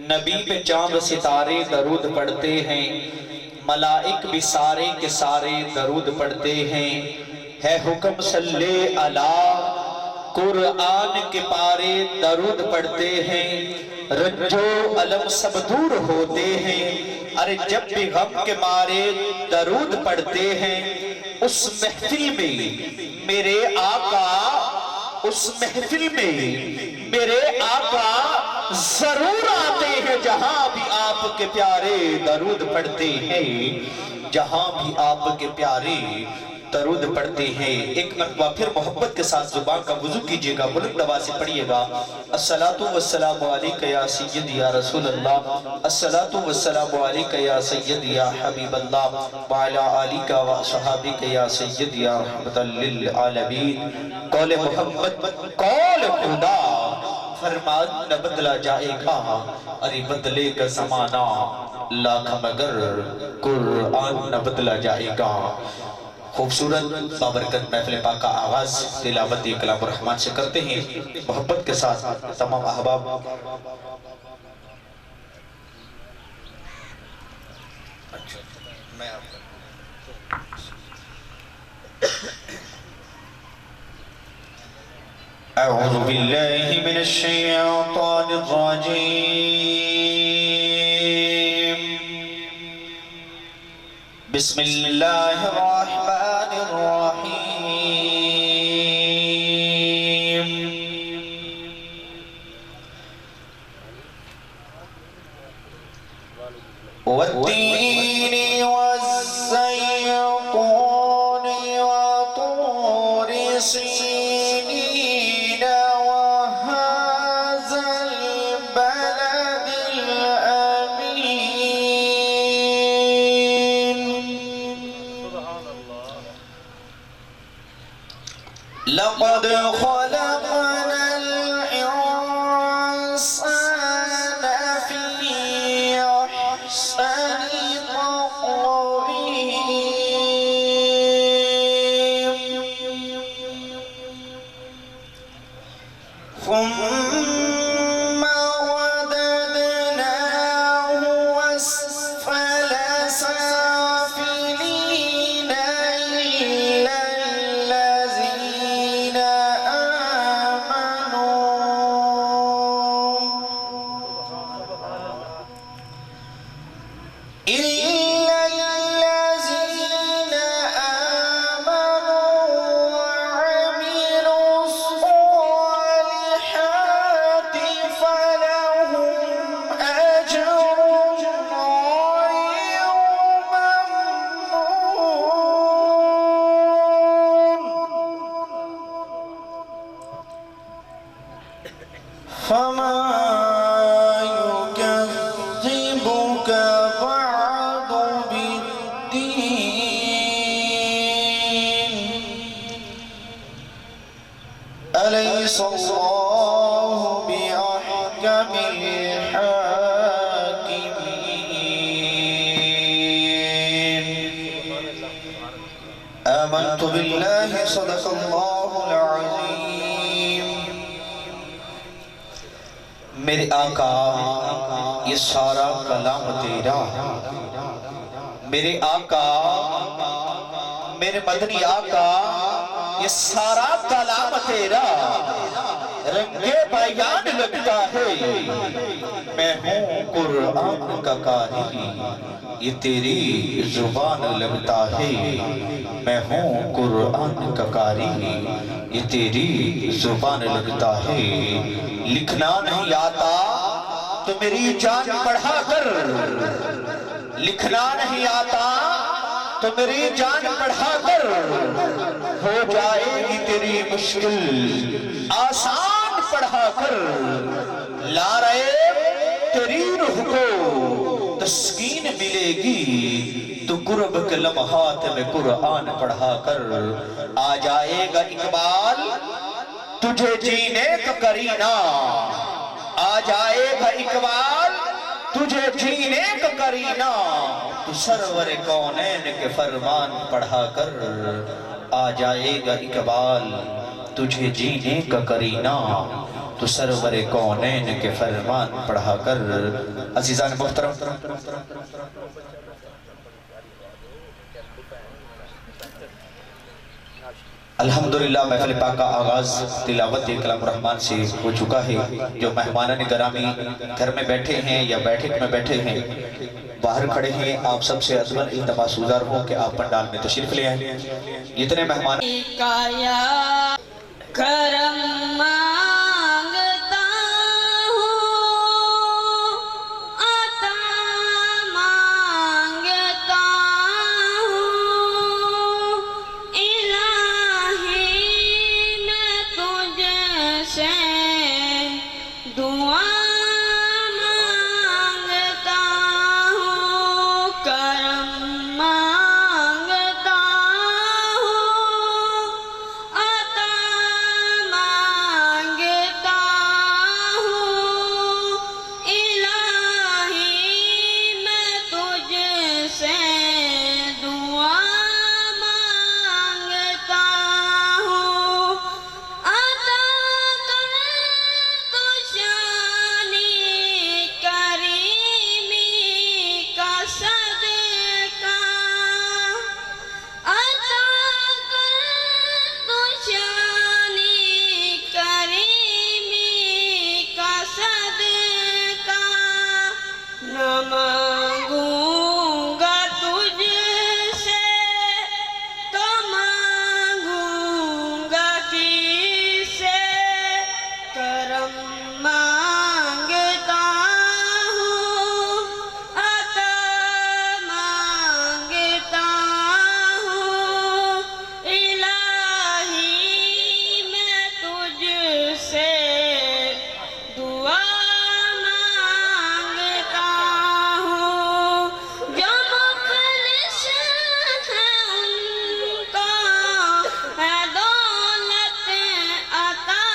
نبی پہ چاند ستارے درود پڑھتے ہیں، ملائک بھی سارے کے سارے درود پڑھتے ہیں۔ ہے حکم صلی علی قرآن کے پارے درود پڑھتے ہیں، رنجو علم سب دور ہوتے ہیں۔ ارے جب بھی غم کے مارے درود پڑھتے ہیں، اس محفل میں میرے آقا، اس محفل میں میرے آقا ضرور آتے ہیں۔ جہاں بھی آپ کے پیارے درود پڑھتے ہیں، جہاں بھی آپ کے پیارے درود پڑھتے ہیں۔ ایک مرتبہ پھر محبت کے ساتھ زبان کا وضو کیجئے گا، بلند آواز سے پڑھیے گا۔ الصلاۃ والسلام علیکہ یا سیدی یا رسول اللہ، الصلاۃ والسلام علیکہ یا سیدی یا حبیب اللہ، وعلی آلکہ و صحابکہ یا سیدی یا رحمت للعالمین۔ قول محمد قول خدا، فرمان نہ بدلا جائے گا، ارے بدلے گا زمانہ لاکھ مگر قرآن نہ بدلا جائے گا۔ خوبصورت بابرکت محفل پاک کا آغاز تلاوت کلام الرحمن سے کرتے ہیں۔ محبت کے ساتھ تمام احباب اعوذ باللہ من الشیطان الرجیم، بسم اللہ الرحمن الرحیم۔ والتین والزیتون وطور سینین وهذا البلد الأمین۔ لقد خلقنا الإنسان في أحسن تقويم، ثم رددناه أسفل سافلين إلا الذين آمنوا وعملوا الصالحات فلهم أجر غير ممنون۔ فما يكذبك بعد بالدين، أليس الله بأحكم الحاكمين؟ آمنت بالله صدق الله العظيم۔ میرے آقا یہ سارا کلام تیرا، میرے آقا میرے مدنی آقا یہ سارا کلام تیرا، رنگے بیان لگتا ہے۔ میں ہوں قرآن کا قاری، یہ تیری زبان لگتا ہے۔ میں ہوں قرآن کا قاری، یہ تیری زبان لگتا ہے۔ لکھنا نہیں آتا تو میری جان پڑھا کر، لکھنا نہیں آتا تو میری جان پڑھا کر، ہو جائے گی تیری مشکل آسان پڑھا کر۔ لا رہے تیری روح کو تسکین ملے گی، تو قرب کے لمحات میں قرآن پڑھا کر۔ آ جائے گا اقبال تجھے جینے کا کرینہ، آ جائے گا اقبال تجھے جینے کا کرینہ، تو سرور کونین کے فرمان پڑھا کر۔ آ جائے گا اقبال تجھے جینے کا کرینہ، تو سرور کونین کے فرمان پڑھا کر۔ عزیزان محترم، الحمدللہ محفل پاک کا آغاز تلاوت کلام الرحمن سے ہو چکا ہے۔ جو مہمانان گرامی گھر میں بیٹھے ہیں یا بیٹھک میں بیٹھے ہیں، باہر کھڑے ہیں، آپ سب سے عزماً التماس گزار ہوں کہ آپ پنڈال میں تشریف لے آئیں۔ جتنے مہمان کرم مانگتا ہوں، عطا مانگتا ہوں، الہی میں تجھ سے دعا مانگتا ہوں، کرم مانگتا ہوں، عطا مانگتا ہوں، الہی میں تجھ سے دعا مانگتا ہوں، عطا کر تو شانی کریمی کا صدقہ، عطا کر تو شانی کریمی کا صدقہ، نہ مانگوں گا تجھ سے تو مانگوں گا کس سے، کرم مانگتا ہوں، عطا مانگتا ہوں، الہی میں تجھ سے دعا مانگتا ہوں، جو مفلس ہیں ان کو ہے دولت عطا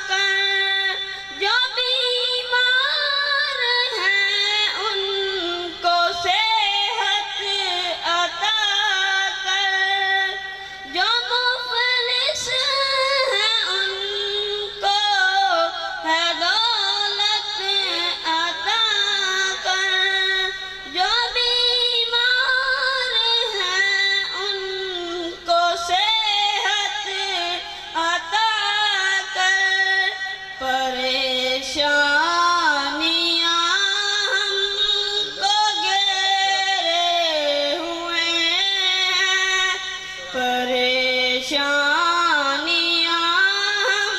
کر، جو بیمار ہیں ان کو صحت عطا کر، جو مفلس ہیں ان کو ہے دولت عطا کر، جو بیمار ہیں ان کو صحت عطا کر، پریشانیاں ہم کو گھیرے ہوئے ہیں، پریشانیاں ہم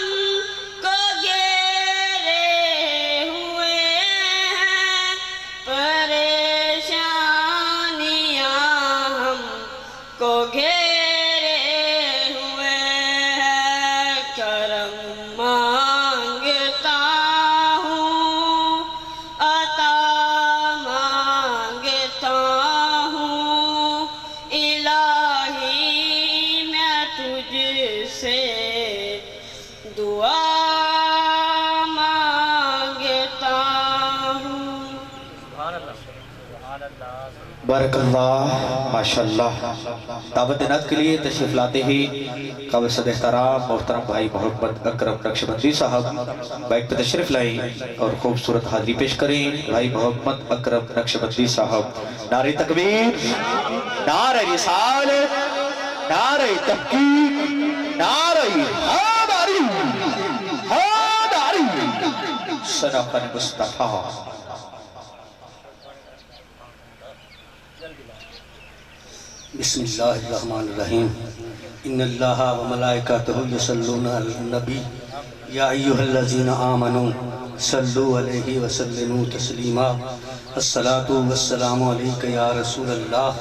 کو گھیرے ہوئے ہیں، پریشانیاں ہم کو گھیرے ہوئے ہیں، کرم مانگتا ہوں، عطا مانگتا ہوں، الہی میں تجھ سے دعا مانگتا ہوں۔ بارک اللہ، ماشاءاللہ۔ دعوت نعت کے لیے تشریف لاتے ہی قابل صد احترام محترم بھائی محمد اکرم نقشبندی صاحب بائک پہ تشریف لائیں اور خوبصورت حاضری پیش کریں۔ بھائی محمد اکرم نقشبندی صاحب، نعرہ تکبیر، نعرہ رسالت، نعرہ تحقیق، نعرہ حیدری، حیدری، صدق المصطفیٰ۔ بسم اللہ الرحمن الرحیم، ان اللہ و ملائکتہ یصلون علی النبی یا ایہا الذین آمنوا صلوا علیہ وسلموا تسلیما، الصلاۃ والسلام علیک یا رسول اللہ،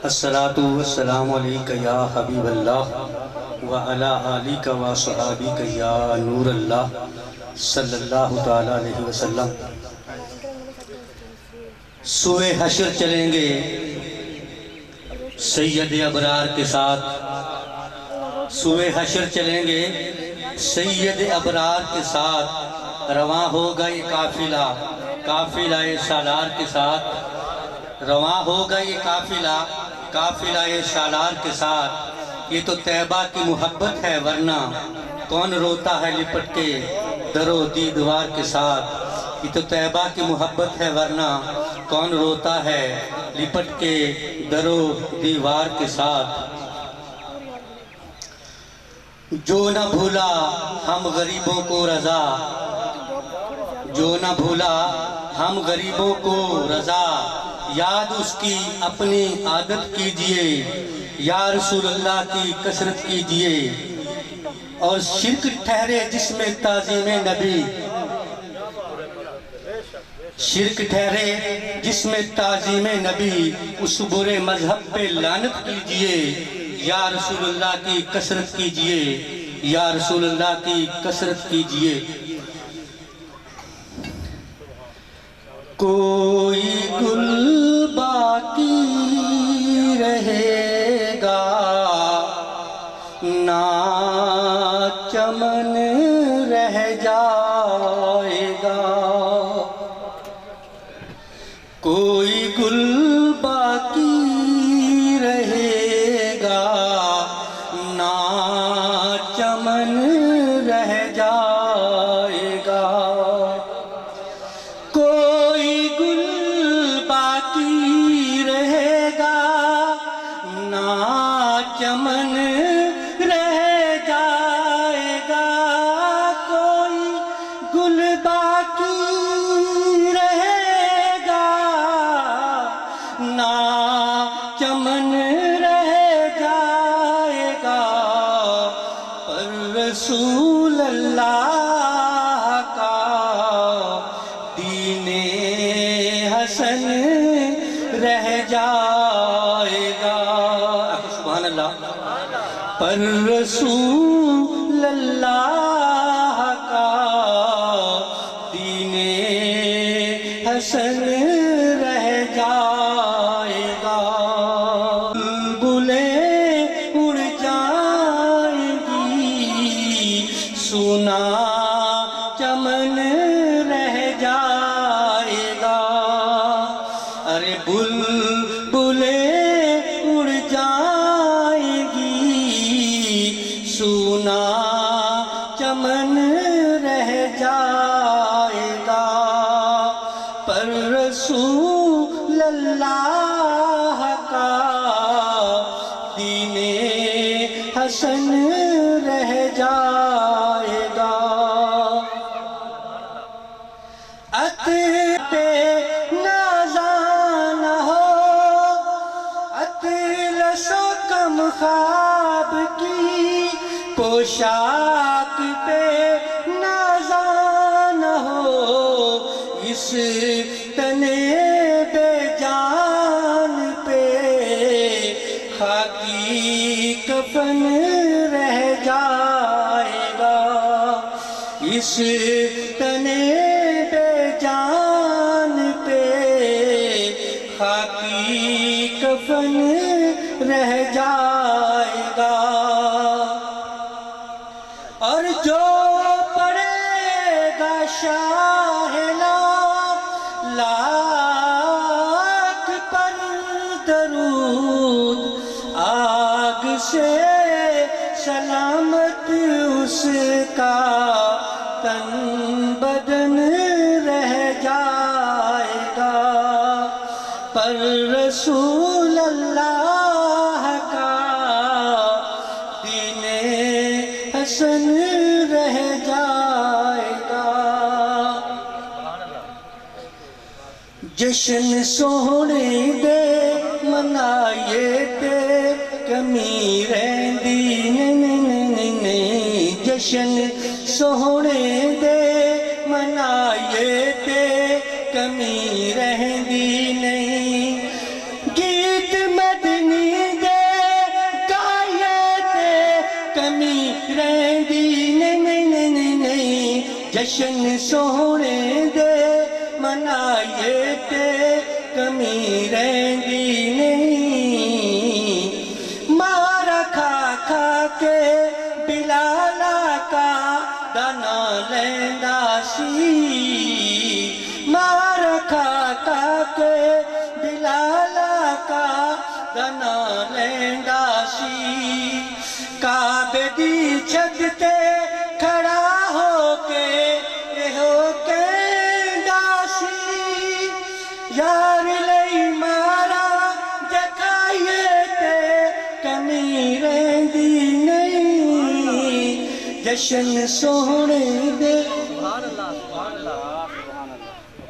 الصلاۃ والسلام علیک یا حبیب اللہ، وعلی آلک و صحابک یا نور اللہ، صلی اللہ تعالیٰ علیہ وسلم۔ سوئے حشر چلیں گے سید ابرار کے ساتھ، سوئے حشر چلیں گے سید ابرار کے ساتھ، رواں ہوگا یہ قافلہ، قافلہ سالار کے ساتھ، رواں ہوگا یہ قافلہ، قافلہ سالار کے ساتھ۔ یہ تو طیبہ کی محبت ہے، ورنہ کون روتا ہے لپٹ کے، در و دیدوار کے ساتھ، یہ تو طیبہ کی محبت ہے، ورنہ کون روتا ہے لپٹ کے در و دیوار کے ساتھ۔ جو نہ بھولا ہم غریبوں کو رضا، جو نہ بھولا ہم غریبوں کو رضا، یاد اس کی اپنی عادت کیجئے، یا رسول اللہ کی کثرت کیجئے۔ اور شرک ٹھہرے جس میں تعظیم نبی، شرک ٹھہرے جس میں تعظیم نبی، اس برے مذہب پہ لعنت کیجئے، یا رسول اللہ کی کثرت کیجئے، یا رسول اللہ کی کثرت کیجئے۔ کوئی گل باقی رہے گا نہ چمن رہ جائے گا، کوئی گل باقی رہے گا نہ چمن رہ جائے گا، کوئی گل باقی رہے گا نہ چمن رہ جائے گا، کوئی گل باقی رہے گا نہ چمن رہ جائے گا، پر رسول اللہ کا دین حسن رہ جائے گا۔ سبحان اللہ۔ پر رسول اللہ کا دین حسن رہ جائے گا، بلبلیں اڑ جائیں گی، سونا چمن رہ جائے گا، ارے بلبلیں اڑ جائیں گی، سونا چمن رہ جائے گا، پر رسول اللہ کا دین حسن رہ جائے گا۔ عطر پہ نازاں نہ ہو، اطلس و کم خواب کی پوشاک پہ نازاں نہ ہو، اس تنے بے جان پہ خاکی کفن رہ جائے گا، اس تنے بے جان پہ خاکی کفن رہ جائے گا، اور جو پڑے گا شاہ لاکھ پر درود، آگ سے سلامت اس کا تن بدن رہ جائے گا، پر رسول اللہ کا دین حسن رہ جائے گا۔ جشن سونے دے منائے تے کمی رہندی نہیں، جشن سونے دے منائے تے کمی رہندی نہیں، گیت مدنی دے گائے تے کمی رہندی نہیں، جشن سونے دے منائے تے کمی رہندی نہیں، مارا کھا کھا کے بلالا کا دانا لیندا سی، مارا کھا کھا کے بلالا کا دانا لیندا سی، کعبے دی چھت تے کھڑا ہو کے جشن سونے دے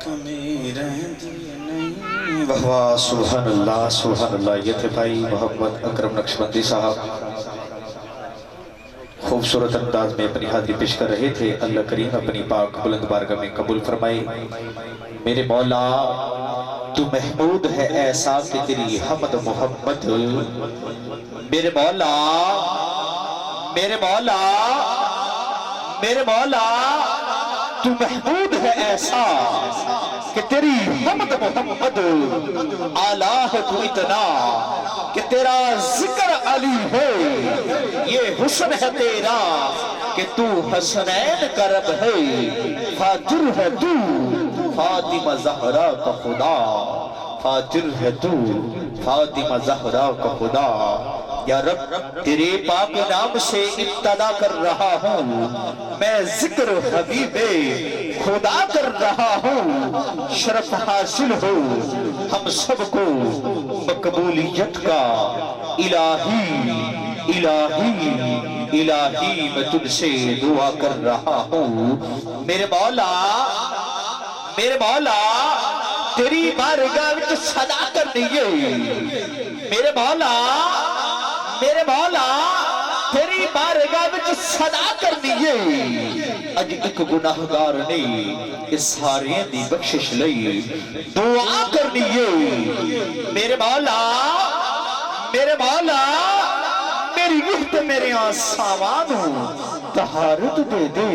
کمی رہندی نہیں. واہ واہ سبحان اللہ. یہ تھے بھائی محمد اکرم نقشبندی صاحب خوبصورت انداز میں اپنی حاضری پیش کر رہے تھے. اللہ کریم اپنی پاک بلند بارگاہ میں قبول فرمائے. میرے مولا تو محمود ہے ایسا کہ تیری حمد محمد. میرے مولا میرے مولا میرے مولا تو محمود ہے ایسا کہ تیری حمد محمد. اعلیٰ ہے تو اتنا کہ تیرا ذکر علی ہے. یہ حسن ہے تیرا کہ تو حسنین کا رب ہے. فاتر ہے تو فاطمہ زہرا کا خدا. فاتر ہے تو فاطمہ زہرا کا خدا. یا رب تیرے پاک نام سے ابتدا کر رہا ہوں. میں ذکر حبیب خدا کر رہا ہوں. شرف حاصل ہو ہم سب کو مقبولیت کا. الہی الہی الہی میں تجھ سے دعا کر رہا ہوں. میرے مولا تیری بارگاہ وچ صدا کرنی ہے. میرے مولا تیری بارگاہ وچ صدا کرنی ہے. اج ایک گناہگار نے اس سارے دی بخشش لئی دعا کرنی ہے. میرے مولا میری روح تے میرے آساواں طہارت دے دے.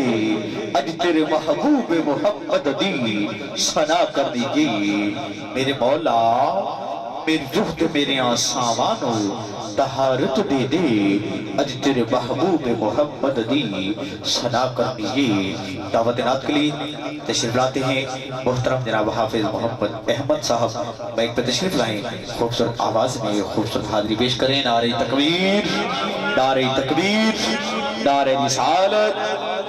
اج تیرے محبوب محمد دی ثنا کر دیجیے. میرے مولا میری روح تے میرے آساواں طہارت دے دے. اج تیرے محبوب محمد دی ثنا کر دیجیے. دعوت نعت کے لیے تشریف لاتے ہیں محترم جناب حافظ محمد احمد صاحب. مائک پہ تشریف لائیں. خوبصورت آواز میں خوبصورت حاضری پیش کریں. نعرہ تکبیر نعرہ تکبیر نعرہ رسالت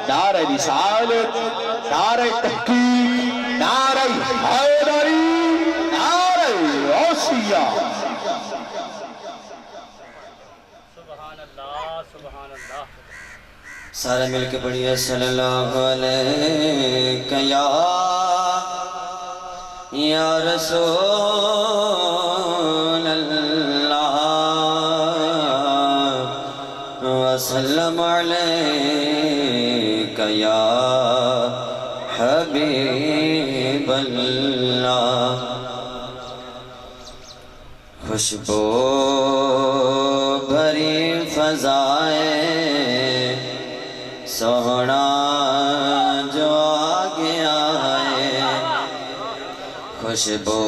نعرہ رسالت نعرہ تحقیق نعرہ حیدری نعرہ غوثیہ. سارے مل کے پڑھیے صلی اللہ علیہ یا رسول اللہ وسلم علیک یا حبیب اللہ. خوشبو بھری فضائیں سوہنا جو آگے آئے. خوشبو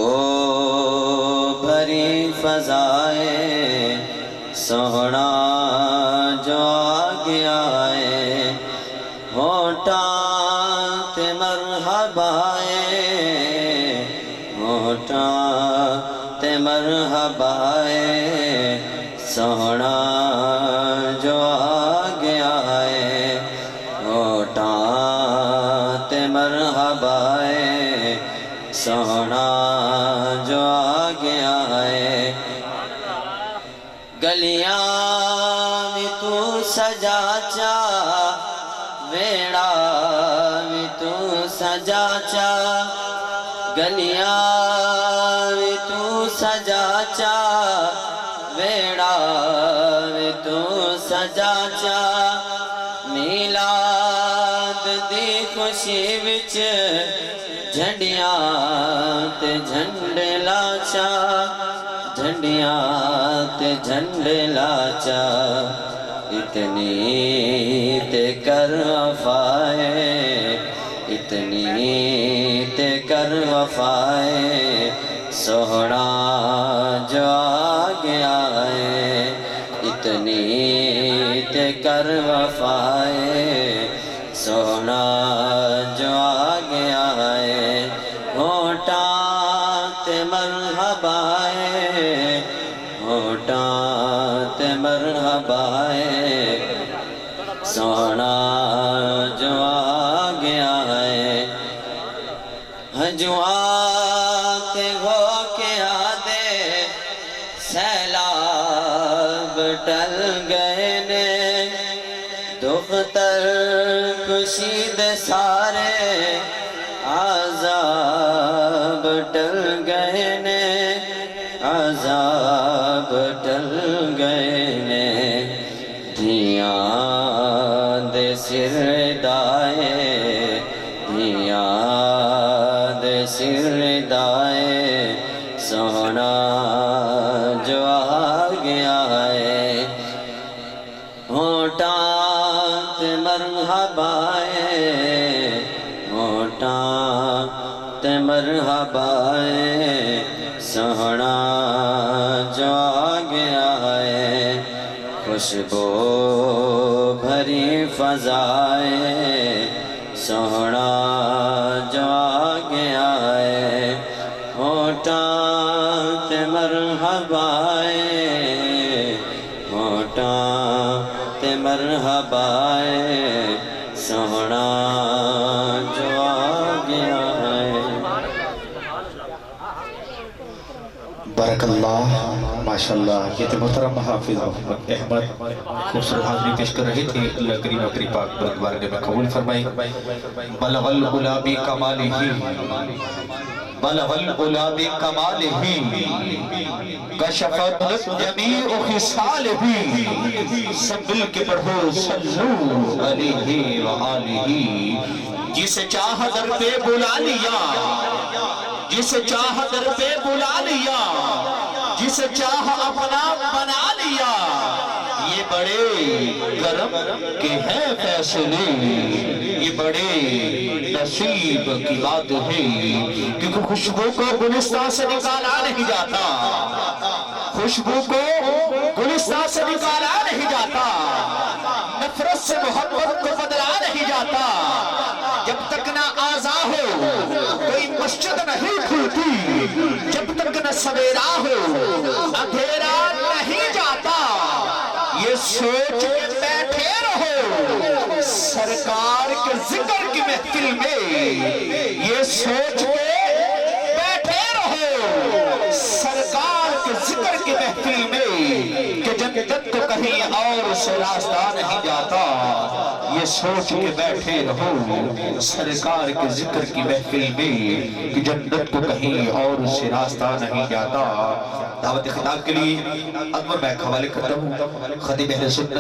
بھری فضائیں سوہنا جو آگے آئے. ہوٹاں تے مرحبائے ہوٹاں تے مرحبائے سوہنا جو آگے آئے. ہوٹاں تے مرحبائے سوہنا جو آگے آئے. گلیاں بھی تو سجا چا ویڑا بھی تو سجا چا. گلیاں بھی تو سجا چا ویڑا بھی تو سجا چا. میلاد دی خوشی وچ جھنڈیاں تے جھنڈے لاچا. جھنڈیاں تے جھنڈے لاچا. اتنی تے کر وفائے اتنی تے کر وفائے سوہنا جو آگے آئے. اتنی تے کر وفائے سوہنا جو آگے آئے. ہوٹاں تے مرحبائے ہوٹاں تے مرحبائے سوہنا جو آگے آئے. ہجواں تے ہو کے آدے سیلاب ٹل گئے نے. دختر ٹل گئے نے عذاب ٹل گئے نے دھیاں دے سر دائے دھیاں دے سر دائے سونا جو آ گیا ہے ہوٹاں تے مرحبا ہوٹاں تے مرحبا سونا جو آ گیا ہے خوشبو بھری فضائے سونا جو آ گیا ہے ہوٹاں تے مرحبا ہوٹاں تے مرحبا سونا جو آ گیا ہے بارک اللہ ماشاءاللہ یہ تو محترم حافظ محمد احمد خوبصورت حاضری پیش کر رہے تھے اللہ کریم اکری پاک بارگاہ میں قبول فرمائی بلغ العلا بکمالہ بلغ العلا بکمالہ کشفت جمیع خصالہ سب مل کے پڑھو صلو علیہ وآلہ جسے چاہ در پہ بلا لیا جسے چاہ در پہ بلا لیا جسے چاہ اپنا بنا لیا یہ بڑے کرم کے ہیں فیصلے یہ بڑے نصیب کی بات ہے کیونکہ خوشبو کو گلستان سے نکالا نہیں جاتا خوشبو کو گلستان سے نکالا نہیں جاتا نفرت سے محبت کو بدلا نہیں جاتا جب تک نہ آزا ہو کوئی مسجد نہیں کھلتی جب تک نہ سویرا ہو اندھیرا نہیں جاتا یہ سوچ کے بیٹھے رہو سرکار کے ذکر کی محفل میں یہ سوچ کے بیٹھے رہو سرکار کے ذکر کی محفل میں کہ جنت کو کہیں اور سے راستہ نہیں جاتا یہ سوچ کے بیٹھے رہو سرکار کے ذکر کی محفل میں کہ جنت کو کہیں اور سے راستہ نہیں جاتا دعوت خطاب کے لیے اکبر میں حوالے کرتا ہوں خطیب اہل سنت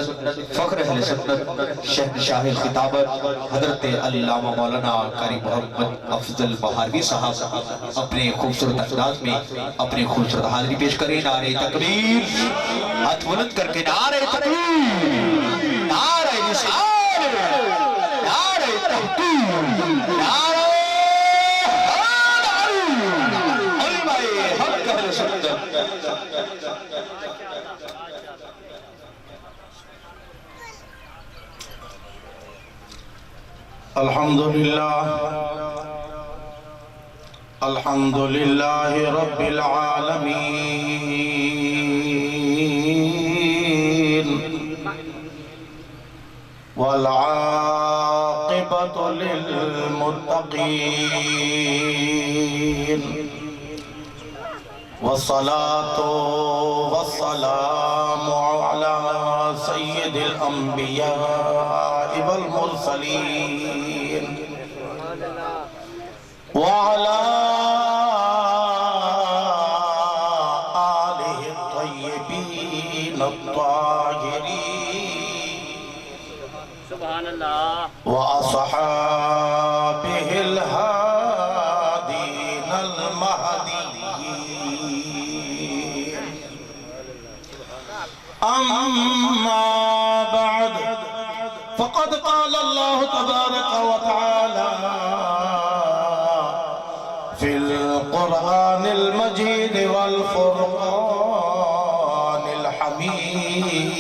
فخر اہل سنت شہنشاہ خطابت حضرت علامہ مولانا قاری محمد افضل بہاروی صاحب اپنے خوبصورت انداز میں اپنے خوبصورت حاضری پیش کریں نعرہ تکبیر ہاتھ بلند کر کے نعرہ تکبیر نعرہ رسالہ نعرہ تحقیق نعرہ علماء حق اہل سنت الحمدللہ رب العالمین والعاقبۃ للمتقین والصلاة والسلام على سید الانبیاء والمرسلین وعلى آلہ الطیبین الطاہرین وأصحابه الهادين المهديين أما بعد فقد قال الله تبارك وتعالى في القرآن المجيد والفرقان الحميد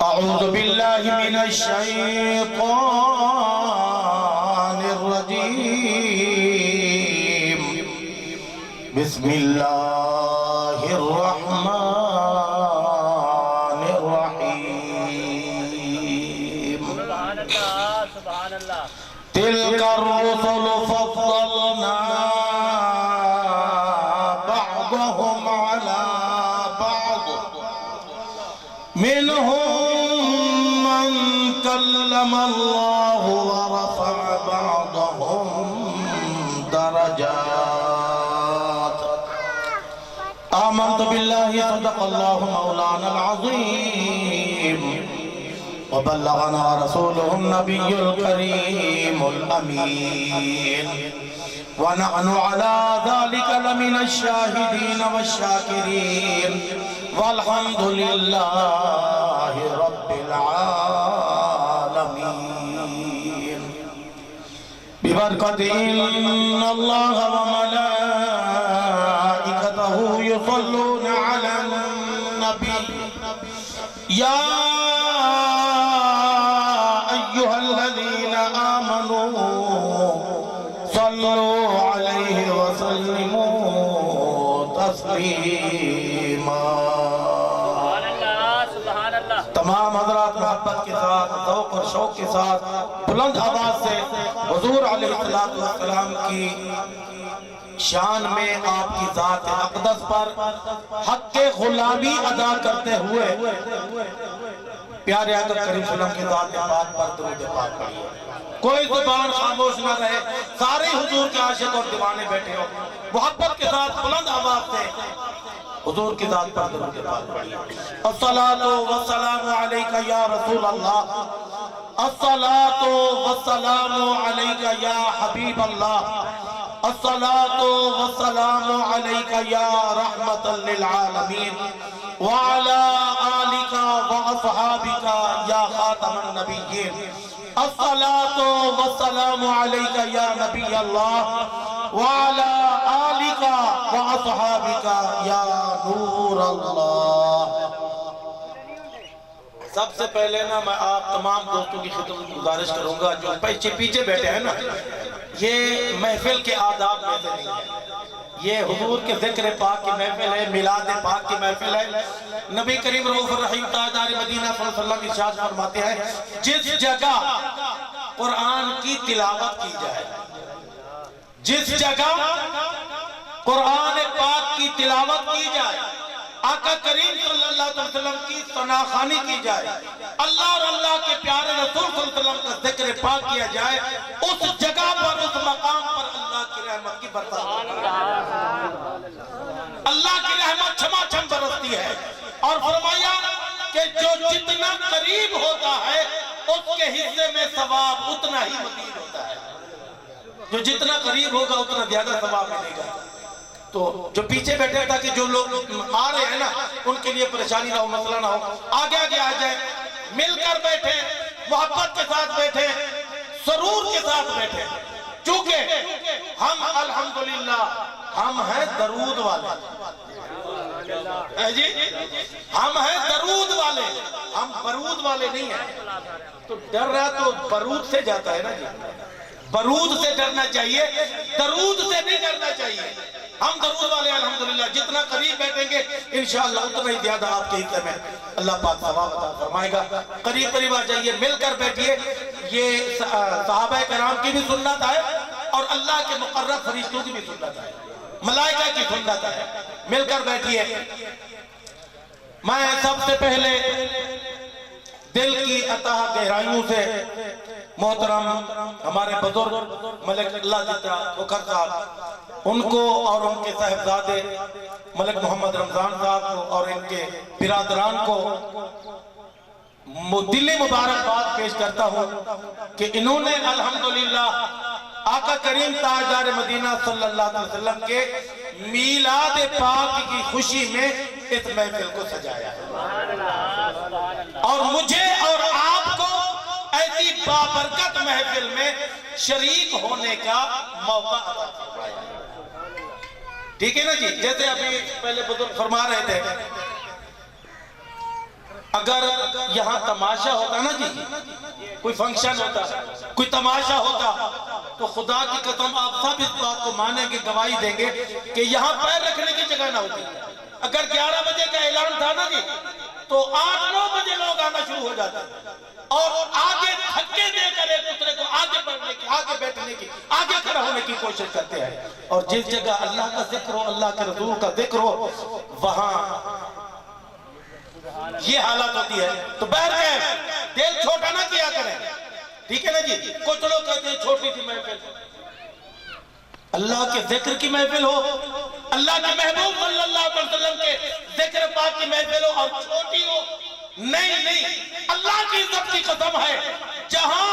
أعوذ بالله من الشيطان الرجيم بسم الله الرحمن الرحيم تلك الرسل فضلنا بعضهم على بعض منهم من كلم الله ورفع بعضهم الحاجات آمنت بالله صدق الله مولانا العظيم وبلغنا رسوله النبي الكريم الأمين ونحن على ذلك لمن الشاهدين والشاكرين والحمد لله رب العالمين ببركة إن الله وملائكته يصلون على النبي يا أيها الذين آمنوا صلوا عليه وسلموا تسليما تمام حضرات محبت کے ساتھ ذوق اور شوق کے ساتھ بلند آواز سے حضور علیہ السلام کی شان میں آپ کی ذات اقدس پر حق غلامی ادا کرتے ہوئے پیارے آقا کریم صلی اللہ علیہ وسلم کی ذات پاک پر درود پاک پڑھیے. کوئی زبان خاموش نہ رہے, سارے حضور کے عاشق اور دیوانے بیٹھے ہو, محبت کے ساتھ بلند آواز سے حضور کی ذات پر درود پاک پڑھیے. الصلاۃ والسلام علیک یا رسول اللہ, الصلاۃ والسلام علیک یا حبیب اللہ, الصلاۃ والسلام علیک یا رحمت للعالمین وعلى آلك وأصحابك يا خاتم النبيين. الصلاة والسلام عليك يا نبي الله وعلى آلك وأصحابك يا نور الله. سب سے پہلے نا میں آپ تمام دوستوں کی خدمت میں گزارش کروں گا جو پیچھے بیٹھے ہیں نا, یہ محفل کے آداب میں سے نہیں ہے. یہ حضور کے ذکر پاک کی محفل ہے, میلاد پاک کی محفل ہے. نبی کریم رؤوف الرحیم تاجدار مدینہ صلی اللہ علیہ وسلم ارشاد فرماتے ہیں جس جگہ قرآن کی تلاوت کی جائے, جس جگہ قرآن پاک کی تلاوت کی جائے, آقا کریم صلی اللہ علیہ وسلم کی ثناخوانی کی جائے, اللہ اور اللہ کے پیارے رسول صلی اللہ علیہ وسلم کا ذکر پاک کیا جائے, اس جگہ پر اس مقام پر اللہ کی رحمت کی برسات ہوتی ہے. اللہ کی رحمت چھما چھم برستی ہے. اور فرمایا کہ جو جتنا قریب ہوتا ہے اس کے حصے میں ثواب اتنا ہی مزید ہوتا ہے. جو جتنا قریب ہوگا اتنا زیادہ ثواب ملے گا. تو جو پیچھے بیٹھے تاکہ جو لوگ آ رہے ہیں نا ان کے لیے پریشانی نہ ہو, مسئلہ نہ ہو, آگے آگے آ جائیں, مل کر بیٹھے, محبت کے ساتھ بیٹھے, سرور کے ساتھ بیٹھے. چونکہ ہم الحمدللہ ہم ہیں درود والے, جی ہم ہیں درود والے, ہم برود والے نہیں ہیں. تو ڈر رہا تو برود سے جاتا ہے نا جی, برود سے ڈرنا چاہیے, درود سے نہیں ڈرنا چاہیے. ہم درود والے الحمدللہ, جتنا قریب بیٹھیں گے انشاءاللہ اتنا ہی زیادہ آپ کے حصے میں اللہ پاک ثواب عطا فرمائے گا. قریب قریب آ جائیے, مل کر بیٹھیے. یہ صحابہ کرام کی بھی سنت ہے اور اللہ کے مقرب فرشتوں کی بھی سنت ہے, ملائکہ کی سنت ہے. مل کر بیٹھیے. میں سب سے پہلے دل کی عطا گہرائیوں سے محترم ہمارے بزرگ ملک اللہ جتا بکر صاحب, ان کو اور ان کے صاحبزادے ملک محمد رمضان صاحب کو اور ان کے برادران کو دلی مبارکباد پیش کرتا ہوں کہ انہوں نے الحمدللہ آقا کریم تاجدار مدینہ صلی اللہ علیہ وسلم کے میلاد پاک کی خوشی میں اس محفل کو سجایا ہے, اور مجھے اور آپ کو ایسی بابرکت محفل میں شریک ہونے کا موقع عطا فرمایا ہے. ٹھیک ہے نا جی. جیسے ابھی پہلے بزرگ فرما رہے تھے, اگر یہاں تماشا ہوتا نا جی, کوئی فنکشن ہوتا, کوئی تماشا ہوتا, تو خدا کی قسم آپ سب اس بات کو مانیں گے, گواہی دیں گے کہ یہاں پیر رکھنے کی جگہ نہ ہوتی. اگر 11 بجے کا اعلان تھا نا جی تو 8-9 بجے لوگ آنا شروع ہو جاتے اور آگے دھکے دے کر ایک دوسرے کو آگے بڑھنے کی, آگے بیٹھنے کی, آگے کھڑا ہونے کی کوشش کرتے ہیں. اور جس جگہ اللہ کا ذکر ہو, اللہ کے رسول کا ذکر ہو, وہاں یہ حالت ہوتی ہے. تو بہر کے دل چھوٹا نہ کیا کریں, ٹھیک ہے نا جی. کچھ لوگ کہتے ہیں چھوٹی تھی محفل, اللہ کے ذکر کی محفل ہو، اللہ کے محبوب صلی اللہ علیہ وسلم کے ذکر پاک کی محفل ہو اور چھوٹی ہو؟ نہیں، اللہ کی عزت کی قسم ہے، جہاں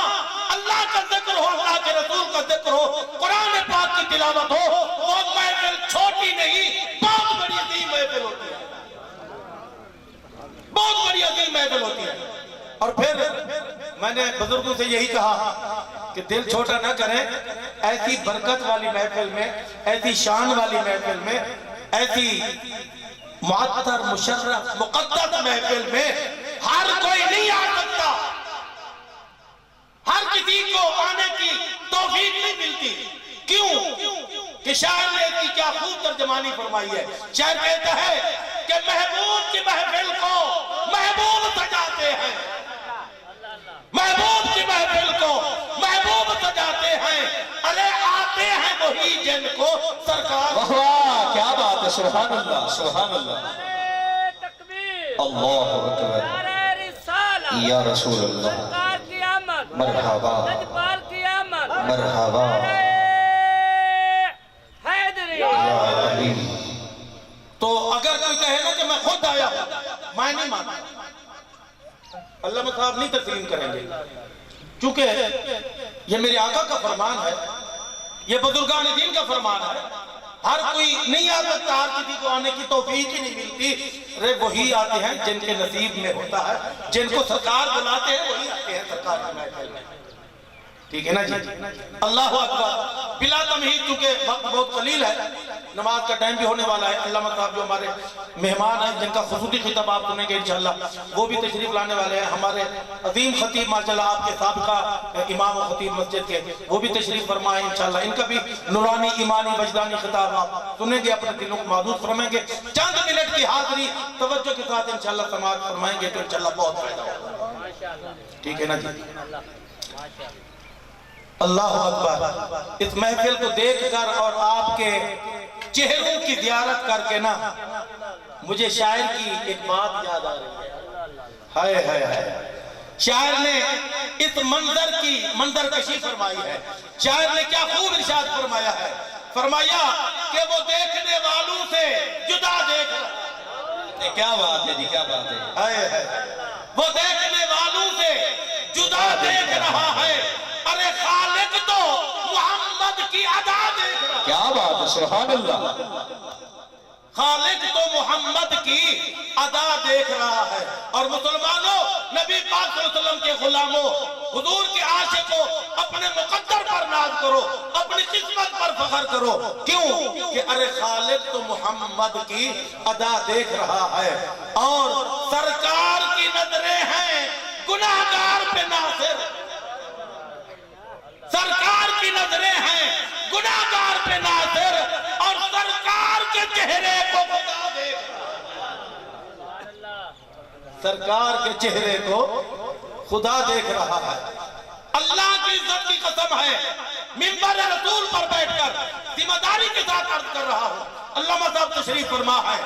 اللہ کا ذکر ہو، اللہ کے رسول کا ذکر ہو، قرآن پاک کی تلاوت ہو، وہ محفل چھوٹی نہیں، بہت بڑی عظیم محفل ہوتی ہے، بہت بڑی عظیم محفل ہوتی ہے۔ اور پھر میں نے بزرگوں سے یہی کہا کہ دل چھوٹا نہ کریں، ایسی برکت والی محفل میں، ایسی شان والی محفل میں، ایسی معطر مشرف مقدس محفل میں ہر کوئی نہیں آ سکتا، ہر کسی کو آنے کی توفیق نہیں ملتی۔ کیوں؟ کہ شاعر نے اس کی کیا خوب ترجمانی فرمائی ہے۔ شاعر کہتا ہے کہ محبوب کی محفل کو محبوب سجاتے ہیں، محبوب کی محفل کو محبوب سجاتے ہیں، ارے آتے ہیں وہی جن کو سرکار۔ واہ کیا بات ہے، سبحان اللہ سبحان اللہ، اللہ اکبر، یا رسول اللہ، مرحبا مرحبا یا علی۔ تو اگر کوئی کہے نا کہ میں خود آیا ہوں، میں نہیں مانتا، علامہ صاحب نہیں تسلیم کریں گے، کیونکہ یہ میرے آقا کا فرمان ہے، یہ بزرگان دین کا فرمان ہے، ہر کوئی نہیں آ سکتا، ہر کسی کو آنے کی توفیق ہی نہیں ملتی، ارے وہی آتے ہیں جن کے نصیب میں ہوتا ہے، جن کو سرکار بلاتے ہیں وہی آتے ہیں سرکار کی محفل میں، ٹھیک ہے نا جی؟ اللہ اکبر۔ بلا تمہید، چونکہ وقت بہت قلیل ہے، نماز کا ٹائم بھی ہونے والا ہے، علامہ صاحب جو ہمارے مہمان ہیں جن کا خصوصی خطاب آپ سنیں گے انشاءاللہ، وہ بھی تشریف لانے والے ہیں، ہمارے عظیم خطیب ماشاءاللہ آپ کے سابقہ امام و خطیب مسجد کے، وہ بھی تشریف فرمائیں انشاءاللہ، ان کا بھی نورانی ایمانی وجدانی خطاب آپ سنیں گے، اپنے دلوں کو محدود فرمائیں گے، چند منٹ کی حاضری توجہ کے ساتھ انشاءاللہ سماعت فرمائیں گے تو انشاءاللہ بہت فائدہ ہوگا، ٹھیک ہے نا جی؟ اللہ اکبر۔ اس محفل کو دیکھ کر اور آپ کے چہروں کی زیارت کر کے نا مجھے شاعر کی ایک بات یاد آ رہی ہے، ہائے ہائے ہائے، شاعر نے اس منظر کشی فرمائی ہے، شاعر نے کیا خوب ارشاد فرمایا ہے، فرمایا کہ وہ دیکھنے والوں سے جدا دیکھ رہا ہے، کیا بات ہے جی، کیا بات ہے، ہائے ہائے، وہ دیکھنے والوں سے جدا دیکھ رہا ہے، ارے خالق تو محمد کی ادا دیکھ رہا ہے، کیا بات ہے، سبحان اللہ، خالق تو محمد کی ادا دیکھ رہا ہے۔ اور مسلمانوں، نبی پاک صلی اللہ علیہ وسلم کے غلاموں، حضور کے عاشقوں، اپنے مقدر پر ناز کرو، اپنی قسمت پر فخر کرو، کیوں کہ ارے خالق تو محمد کی ادا دیکھ رہا ہے، اور سرکار کی نظریں ہیں گناہگار پہ ناصر، سرکار کی نظریں ہیں گناہگار پہ ناصر، اور سرکار کے چہرے کو خدا دیکھ رہا ہے، سرکار کے چہرے کو خدا دیکھ رہا ہے۔ اللہ کی عزت کی قسم ہے، منبر رسول پر بیٹھ کر ذمہ داری کے ساتھ عرض کر رہا ہوں، علامہ صاحب تشریف فرما ہے،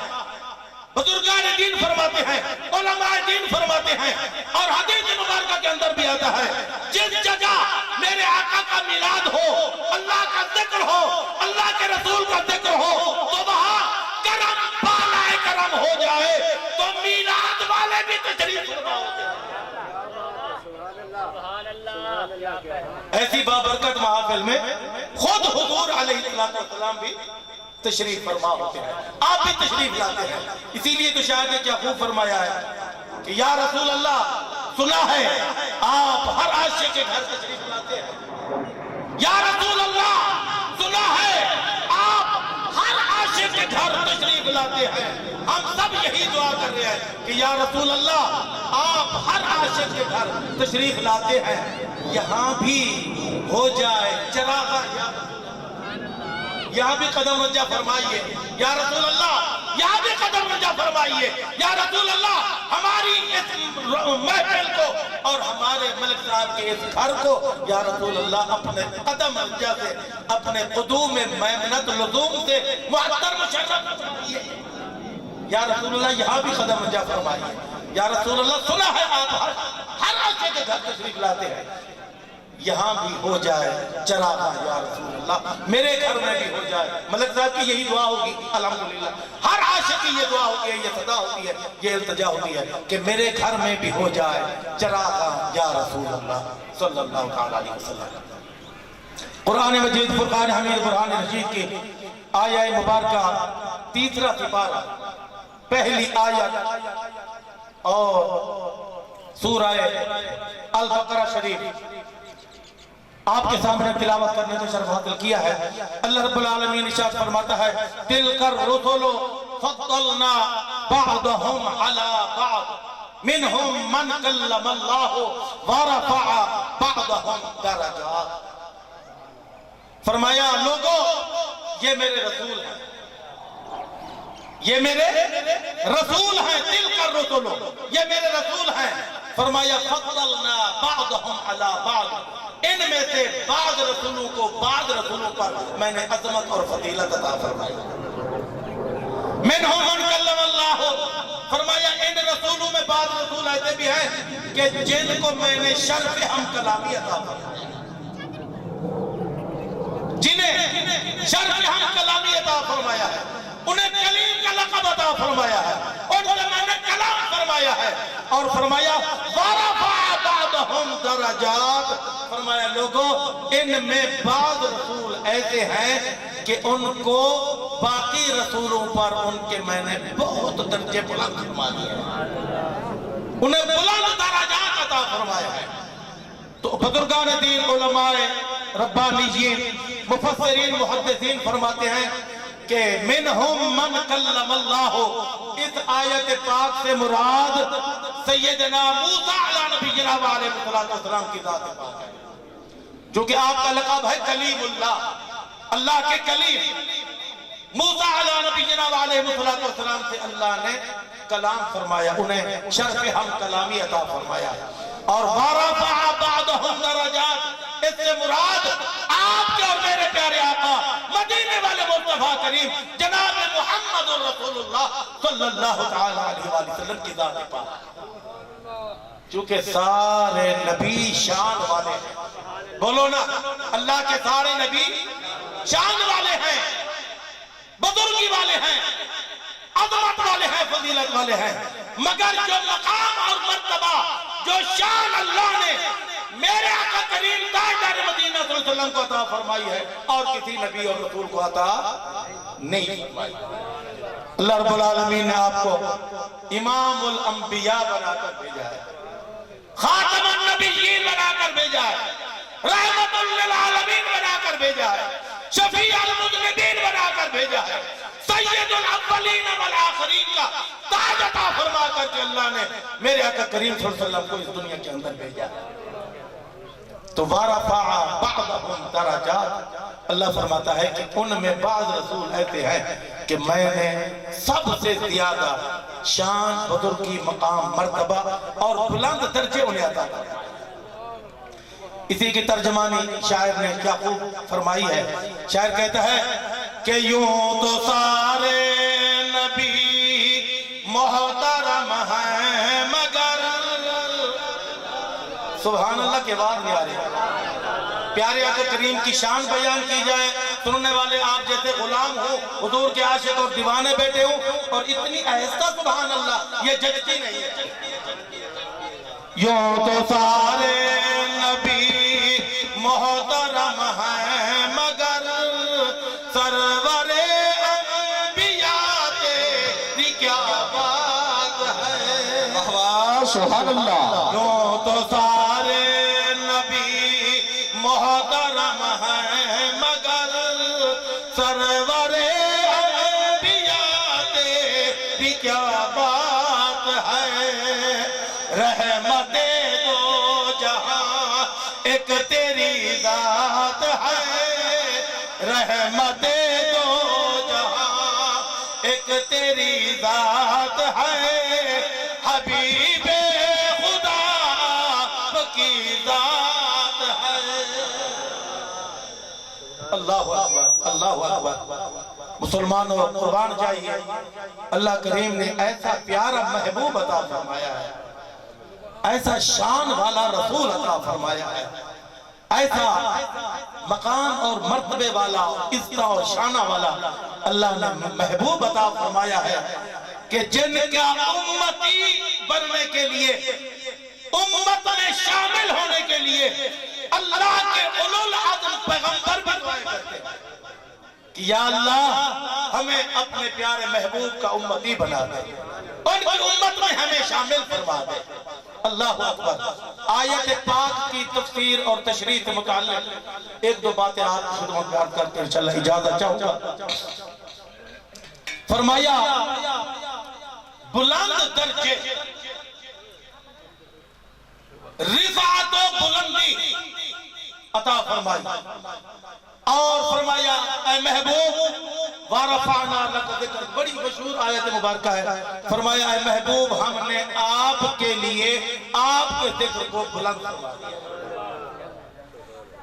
بزرگان دین فرماتے ہیں، علماء دین فرماتے ہیں، اور حدیث مبارکہ کے اندر بھی آتا ہے، جس جگہ میرے آقا کا میلاد ہو، اللہ کا ذکر ہو، اللہ کے رسول کا ذکر ہو، تو وہاں کرم بالائے کرم ہو جائے، تو میلاد والے بھی تشریف فرما ہوتے ہیں۔ ایسی بابرکت محافل میں خود حضور علیہ السلام بھی تشریف فرما ہوتے ہیں، آپ بھی تشریف لاتے ہیں، اسی لیے تو شاید نے کیا خوب فرمایا ہے کہ یا رسول اللہ، سنا ہے آپ ہر عاشق کے گھر تشریف لاتے ہیں، یا رسول اللہ، سنا ہے آپ ہر عاشق کے گھر تشریف لاتے ہیں، ہم سب یہی دعا کر رہے ہیں کہ یا رسول اللہ، آپ ہر عاشق کے گھر تشریف لاتے ہیں، یہاں بھی ہو جائے چراغاں، یہاں بھی قدم رنجہ فرمائیے یا رسول اللہ، یہاں بھی قدم رنجہ فرمائیے یا رسول اللہ، ہماری اس محفل کو اور ہمارے ملک صاحب کے اس گھر کو یا رسول اللہ اپنے قدم رنجہ سے، اپنے قدوم میمنت لزوم سے معطر مشرف فرمائیے یا رسول اللہ، یہاں بھی قدم رنجہ فرمائیے یا رسول اللہ، سنا ہے آپ ہر عاشق کے گھر تشریف لاتے ہیں، یہاں بھی ہو جائے چراغاں یا رسول اللہ، میرے گھر میں بھی ہو جائے۔ ملک صاحب کی یہی دعا ہوگی الحمدللہ، ہر عاشق کی یہ دعا ہوتی ہے، یہ صدا ہوتی ہے، یہ التجا ہوتی ہے کہ میرے گھر میں بھی ہو جائے چراغاں یا رسول اللہ صلی اللہ تعالیٰ علیہ وسلم۔ قرآن مجید فرقان حمید قرآن رشید کی آیہ مبارکہ تیسرا سپارہ پہلی آیت اور سورہ البقرہ شریف آپ کے سامنے تلاوت کرنے کا شرف حاصل کیا ہے۔ اللہ رب العالمین ارشاد فرماتا ہے تِلْكَ الرُّسُلُ فَضَّلْنَا بَعْضَهُمْ عَلَى بَعْضٍ مِنْهُمْ مَنْ كَلَّمَ اللَّهُ وَرَفَعَ بَعْضَهُمْ دَرَجَاتٍ۔ فرمایا لوگوں یہ میرے رسول ہیں، یہ میرے رسول ہیں، تِلْكَ الرُّسُلُ یہ میرے رسول ہیں۔ فرمایا فَضَّلْنَا بَعْضَهُمْ عَلَى بَعْضٍ ان میں سے بعض رسولوں کو بعض رسولوں پر میں نے عظمت اور فضیلت عطا فرمائی۔ منہم من کلم اللہ فرمایا ان رسولوں میں بعض رسول ایسے بھی ہیں کہ جن کو میں نے شرف ہم کلامی عطا فرمایا، جنہیں شرف ہم کلامی عطا فرمایا ہے، انہیں کلیم کا لقب عطا فرمایا ہے، ان سے میں نے کلام فرمایا ہے، اور فرمایا وَرَفَعَ بَعْضَهُمْ دَرَجَاتٍ فرمایا لوگوں ان میں بعض رسول ایسے ہیں کہ ان کو باقی رسولوں پر ان کے میں نے بہت درجے بلند فرما دیے ہیں، انہیں بلند درجات عطا فرمایا ہے۔ تو بزرگان دین علماء ربانیین مفسرین محدثین فرماتے ہیں کہ منہم من کلم اللہ اس آیت پاک سے مراد سیدنا موسیٰ علیہ نبی جناب علیہ السلام کی ذات پاک ہے، جو کہ آپ کا لقب ہے کلیم اللہ، اللہ کے کلیم۔ موسیٰ علیہ نبی جناب علیہ السلام سے اللہ نے کلام فرمایا، انہیں شرف ہم کلامی عطا فرمایا، اور وَرَفَعَ بَعْضَهُمْ دَرَجَاتٍ اس سے مراد آپ کے اور میرے پیارے آقا مدینے والے مصطفیٰ کریم جناب محمد رسول اللہ صلی اللہ تعالیٰ علیہ وسلم کی ذات پاک، چونکہ سارے نبی شان والے ہیں، بولو نا اللہ کے سارے نبی شان والے ہیں، بزرگی والے ہیں، عظمت والے ہیں، فضیلت والے ہیں، مگر جو مقام اور مرتبہ جو شان اللہ نے میرے آقا کریم تاجدار مدینہ صلی اللہ علیہ وسلم کو عطا فرمائی ہے اور کسی نبی اور رسول کو عطا نہیں فرمائی۔ اللہ رب العالمین نے آپ کو امام الانبیاء بنا کر بھیجا ہے، خاتم النبیین بنا کر بھیجا ہے، رحمت للعالمین بنا کر بھیجا ہے، شفیع المذنبین بنا کر بھیجا ہے، سید الاولین والآخرین کا تاج عطا فرما کر کے اللہ نے میرے آقا کریم صلی اللہ علیہ وسلم کو اس دنیا کے اندر بھیجا ہے۔ تو وَرَفَعَ بَعْضَهُمْ دَرَجَاتٍ اللہ فرماتا ہے کہ ان میں بعض رسول ایسے ہیں کہ میں نے سب سے زیادہ شان، بزرگی، مقام، مرتبہ اور بلند درجے انہیں عطا فرمائے۔ اسی کی ترجمانی شاعر نے کیا خوب فرمائی ہے، شاعر کہتا ہے کہ یوں تو سارے نبی محترم ہیں مگر سبحان اللہ کے بعد نہیں آ رہے، پیارے آقا کریم کی شان بیان کی جائے، سننے والے آپ جیسے غلام ہو، حضور کے عاشق اور دیوانے بیٹھے ہوں، اور اتنی آہستہ سبحان اللہ یہ جگتی نہیں ہے۔ یوں تو سارے نبی محترم ہیں مگر سرور انبیاء تیری کیا بات ہے، سبحان اللہ۔ یوں تو سارے نبی محترم ہیں مگر سرور انبیاء تیری کیا بات ہے، رحمت دو جہاں ایک تیری ذات ہے، رحمت دو جہاں ایک تیری ذات ہے، حبیب خدا کی ذات ہے۔ اللہ اکبر، اللہ اکبر۔ مسلمانوں قربان جائیے، اللہ کریم نے ایسا پیارا محبوب عطا فرمایا ہے، ایسا شان والا رسول عطا فرمایا ہے ایسا مقام اور مرتبے والا عزت اور شانہ والا اللہ نے محبوب عطا فرمایا ہے کہ جن کا امتی بننے کے لیے، امت میں شامل ہونے کے لیے اللہ کے اولو العزم پیغمبر بھی دعائیں کرتے ہیں کہ یا اللہ ہمیں اپنے پیارے محبوب کا امتی بنا دے، ان کی امت میں ہمیں شامل فرما دے۔ اللہ اکبر۔ آیت پاک کی تفسیر اور تشریح سے متعلق ایک دو باتیں آپ کی خدمت میں عرض کرتے ہیں، انشاءاللہ اجازت چاہوں گا۔ فرمایا بلند درجے، رفعت و بلندی عطا فرمائی، اور فرمایا اے محبوب وَرَفَعْنَا لَكَ ذِكْرَكَ، بڑی مشہور آیت مبارکہ ہے۔ فرمایا اے محبوب ہم نے آپ کے لیے آپ کے ذکر کو بلند فرما دیا،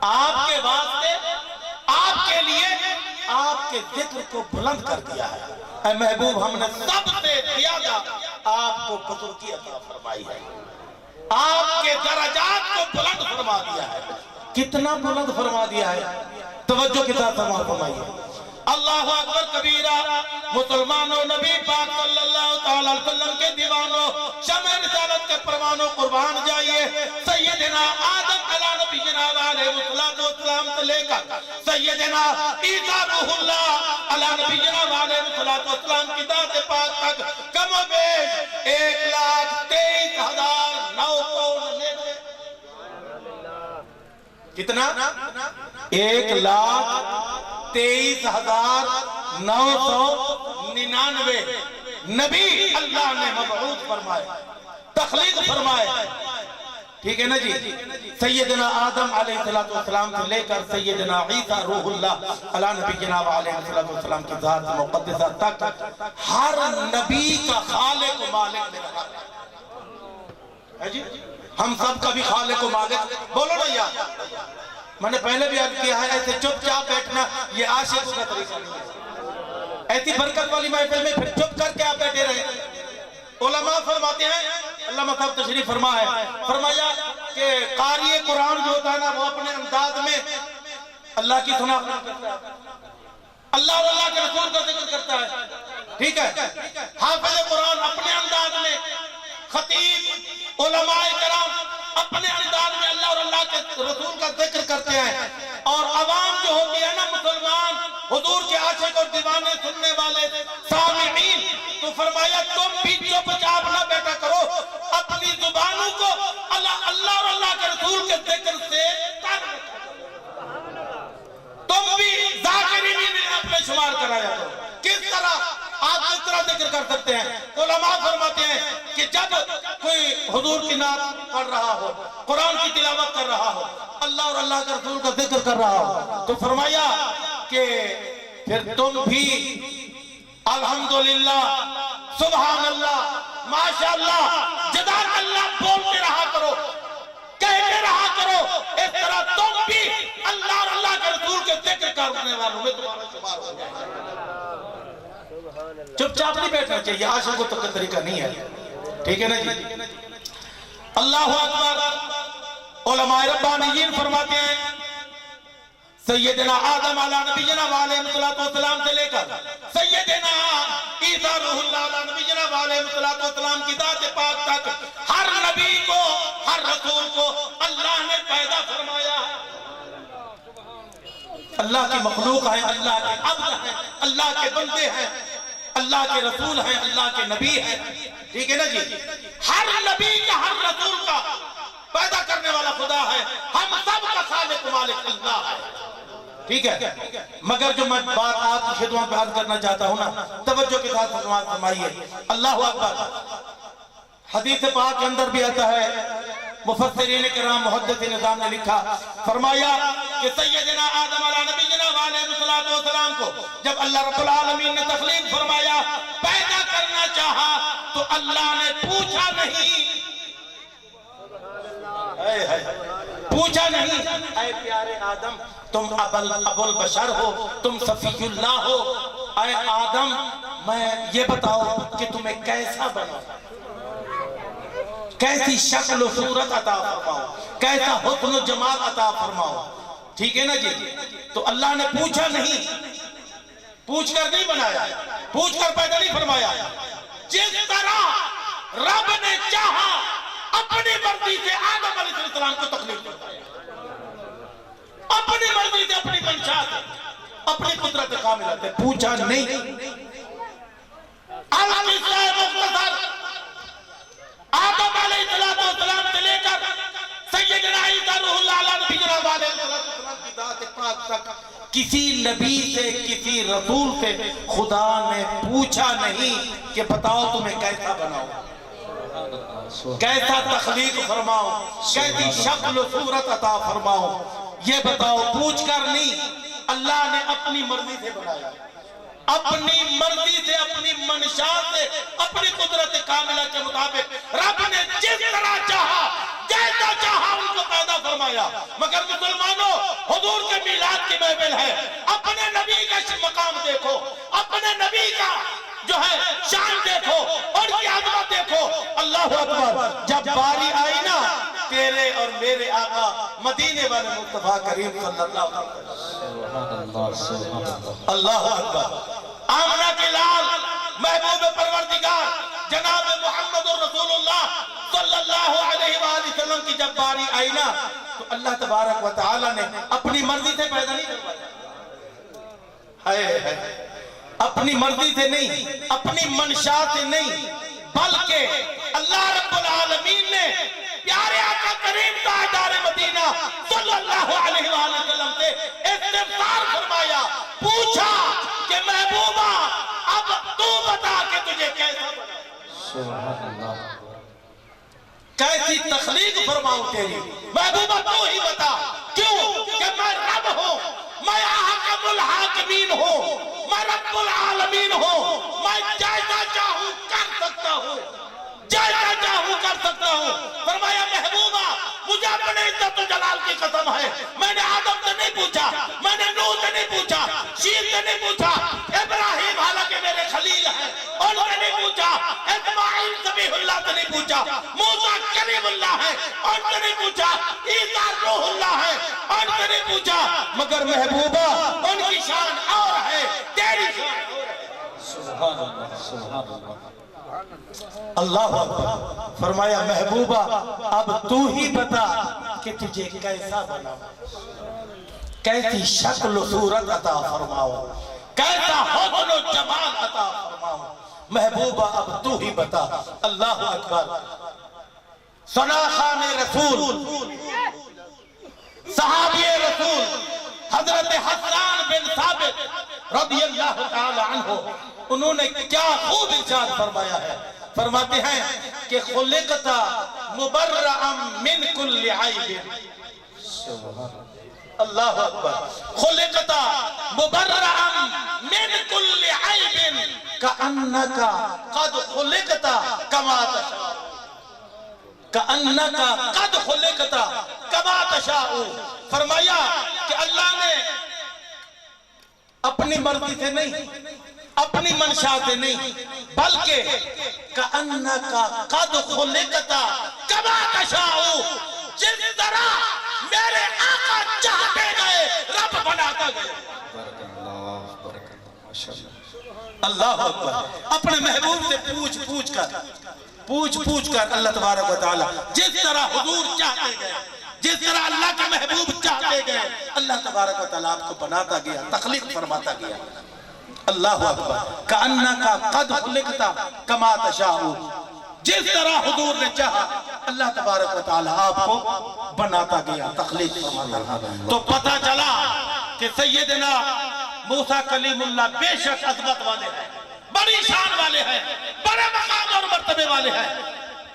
آپ کے واسطے آپ کے لیے آپ کے ذکر کو بلند کر دیا ہے۔ اے محبوب ہم نے سب سے زیادہ آپ کو بزرگی عطا فرمائی ہے، آپ کے درجات کو بلند فرما دیا ہے۔ کتنا بلند فرما دیا ہے؟ توجہ کے ساتھ سماعت فرمائیے۔ اللہ اکبر کبیرہ۔ مسلمانوں، نبی پاک صلی اللہ تعالی علیہ وسلم کے دیوانوں، شمع رسالت کے پروانوں قربان جائیے۔ سیدنا آدم علیہ نبینا علیہ السلام سے لے کر سیدنا عیسیٰ روح اللہ علیہ نبینا علیہ السلام کی ذات پاک تک کم و بیش 1,23,999 کتنا؟ 1,23,999 نبی اللہ نے مبعوث فرمائے، تخلیق فرمائے، ٹھیک ہے نا جی؟ سیدنا آدم علیہ السلام سے لے کر سیدنا عیسیٰ روح اللہ علیہ نبینا علیہ السلام کی ذات مقدسہ تک ہر نبی کا خالق و مالک میرا ہے جی؟ ہم سب کا بھی خالق و مالک بولو نا یار۔ میں نے پہلے بھی عرض کیا ہے، ایسے چپ چاپ بیٹھنا یہ عاشق کا طریقہ نہیں ہے۔ ایسی برکت والی محفل میں پھر چپ کر کے آپ بیٹھے رہے۔ علماء فرماتے ہیں، علامہ صاحب تشریف فرما ہے، فرمایا کہ قاری قرآن جو ہوتا ہے نا وہ اپنے انداز میں اللہ کی ثنا کرتا ہے، اللہ اور اللہ کے رسول کا ذکر کرتا ہے، ٹھیک ہے؟ حافظ قرآن اپنے انداز میں، خطیب علماء کرام اپنے انداز میں اللہ اور اللہ کے رسول کا ذکر کرتے ہیں، اور عوام جو ہوتی ہے نا مسلمان، حضور کے عاشق اور دیوانے سننے والے سامعین، تو فرمایا تم بھی چپ چاپ نہ بیٹھا کرو، اپنی زبانوں کو اللہ اور اللہ کے رسول کے ذکر سے تم بھی ذاکرین میں اپنے شمار کرایا کرو۔ کس طرح آپ کس طرح ذکر کر سکتے ہیں؟ علماء فرماتے ہیں کہ جب کوئی حضور کی نعت پڑھ رہا ہو، قرآن کی تلاوت کر رہا ہو، اللہ اور اللہ کے رسول کا ذکر کر رہا ہو، تو فرمایا کہ پھر تم بھی الحمدللہ، سبحان اللہ، ماشاءاللہ، جزاک اللہ بولتے رہا کرو، کہتے رہا کرو۔ اس طرح تم بھی اللہ اور اللہ کے رسول کے ذکر کرنے والوں میں تمہارا شمار ہو جائے۔ چپ چاپ نہیں بیٹھنا چاہیے، عاشقوں تو کا طریقہ نہیں ہے، ٹھیک ہے نا جی؟ اللہ اکبر۔ علماء ربانیین فرماتے ہیں سیدنا آدم علیہ نبینا علیہ السلام سے لے کر سیدنا عیسیٰ روح اللہ علیہ نبینا علیہ السلام کی ذات پاک تک ہر نبی کو، ہر رسول کو اللہ نے پیدا فرمایا ہے۔ اللہ کی مخلوق ہیں، اللہ کے عبد ہیں، اللہ کے بندے ہیں، اللہ کے رسول ہیں، اللہ کے نبی ہیں، ٹھیک ہے نا جی؟ ہر نبی کا، ہر رسول کا پیدا کرنے والا خدا ہے، ہم سب کا خالق و مالک اللہ ہے، ٹھیک ہے؟ مگر جو میں بات آپ کی خدمت میں عرض کرنا چاہتا ہوں نا، توجہ کے ساتھ سماعت فرمائیے۔ اللہ اکبر۔ حدیث پاک کے اندر بھی آتا ہے، مفسرین کرام محدث نظام نے لکھا، فرمایا کہ سیدنا آدم علیہ نبینا علیہ السلام کو جب اللہ رب العالمین نے تخلیق فرمایا، پیدا کرنا چاہا، تو اللہ نے پوچھا نہیں، پوچھا نہیں اے پیارے آدم تم ابو البشر ہو، تم صفی اللہ ہو، اے آدم میں یہ بتاؤ کہ تمہیں کیسا بنا، کیسی شکل و صورت عطا فرماؤ، کیسا حسن و جمال عطا فرماؤ. ٹھیک ہے نا جی؟ تو اللہ نے پوچھا نہیں، پوچھ کر نہیں بنایا، پوچھ کر پیدا نہیں فرمایا. جس طرح رب نے چاہا اپنی مرضی سے آدم علیہ السلام کو تخلیق فرمایا، اپنی مرضی سے، اپنی منشا سے، اپنی قدرت کاملہ سے. پوچھا نہیں. القصہ مختصر آدم علیہ السلام سے لے کر سیدنا عیسیٰ روح اللہ علیہ نبی علیہ السلام کی ذات پاک تک کسی نبی سے، کسی رسول سے خدا نے پوچھا نہیں کہ بتاؤ تمہیں کیسا بناؤ، کیسا تخلیق فرماؤ، کیسی شکل و صورت عطا فرماؤ، یہ بتاؤ. پوچھ کر نہیں، اللہ نے اپنی مرضی سے بنایا، اپنی مرضی سے، اپنی منشا سے، اپنی قدرت کاملہ کے مطابق رب نے جس طرح چاہا، جیسا چاہا ان کو پیدا فرمایا. مگر مسلمانوں، حضور کے میلاد کی محفل ہے، اپنے نبی کا مقام دیکھو، اپنے نبی کا جو ہے شان دیکھو، اور کی عظمت دیکھو. اللہ اکبر. جب باری آئی نا تیرے اور میرے آقا مدینے والے مصطفیٰ کریم صلی اللہ علیہ وسلم، اللہ اکبر. آمنہ کے لال محبوب پروردگار جناب محمد الرسول اللہ صلی اللہ علیہ وآلہ وسلم کی جب باری آئی نا تو اللہ تبارک و تعالی نے اپنی مرضی سے پیدا نہیں کروایا، اپنی مرضی سے نہیں، اپنی منشا سے نہیں، بلکہ اللہ رب العالمین نے پیارے آقا کریم تاجدار مدینہ صلی اللہ علیہ وآلہ وسلم سے استفسار فرمایا، پوچھا کہ محبوبہ اب تو بتا کہ تجھے کیسا بنا، کیسی تخلیق فرماؤں تیری. محبوبہ تو ہی بتا. کیوں کہ میں رب ہوں، میں احکم الحاکمین ہوں، میں رب العالمین ہوں، میں جیسا چاہوں کر سکتا ہوں، جیسا چاہوں کر سکتا ہوں. فرمایا محبوبہ مجھے اپنے عزت و جلال کی قسم ہے، میں نے آدم سے نہیں پوچھا، میں نے نوح سے نہیں پوچھا، شیب سے نہیں پوچھا، ابراہیم حالانکہ میرے خلیل ہیں ان سے نہیں پوچھا، اسماعیل ذبیح اللہ سے نہیں پوچھا، موسیٰ کلیم اللہ ہے ان سے نہیں پوچھا، عیسیٰ روح اللہ ہے ان سے نہیں پوچھا. مگر محبوبہ ان کی شان اور ہے، تیری شان اور ہے. سبحان اللہ، سبحان اللہ. اللہ اکبر. فرمایا محبوبہ اب تو ہی بتا کہ تجھے کیسا بنا، کیسی شکل و صورت عطا فرماؤ، کیسا حسن و جمال عطا فرماؤ. محبوبہ اب تو ہی بتا. اللہ اکبر. صناخان رسول، صحابی رسول حضرت حسان بن ثابت رضی اللہ تعالی عنہ، انہوں نے کیا خوب ارشاد فرمایا ہے. فرماتے ہیں کہ خلقت مبرئا من کل عیب. اللہ اکبر. خلقت مبرئا من کل عیب کأنک قد خلقت کما تشاء، کأنک قد خلقت کما تشاء. فرمایا کہ اللہ نے اپنی مرضی سے نہیں، اپنی منشا سے نہیں، بلکہ کأنک قد خلقت کما تشاء، جس طرح میرے آقا چاہتے گئے رب بناتا گیا. اللہ اکبر. اپنے محبوب سے پوچھ کر اللہ تبارک و تعالی جس طرح حضور چاہتے گئے، جس طرح اللہ کے محبوب چاہتے گئے، اللہ تبارک و تعالی آپ کو بناتا گیا، تخلیق فرماتا گیا. اللہ اکبر. کأنک قد خلقت کما تشاء، جس طرح حضور نے چاہا اللہ تبارک و تعالی آپ کو بناتا گیا، تخلیق فرماتا گیا. تو پتہ چلا کہ سیدنا موسیٰ کلیم اللہ بے شک عظمت والے ہیں، بڑی شان والے ہیں، بڑے مقام اور مرتبے والے ہیں.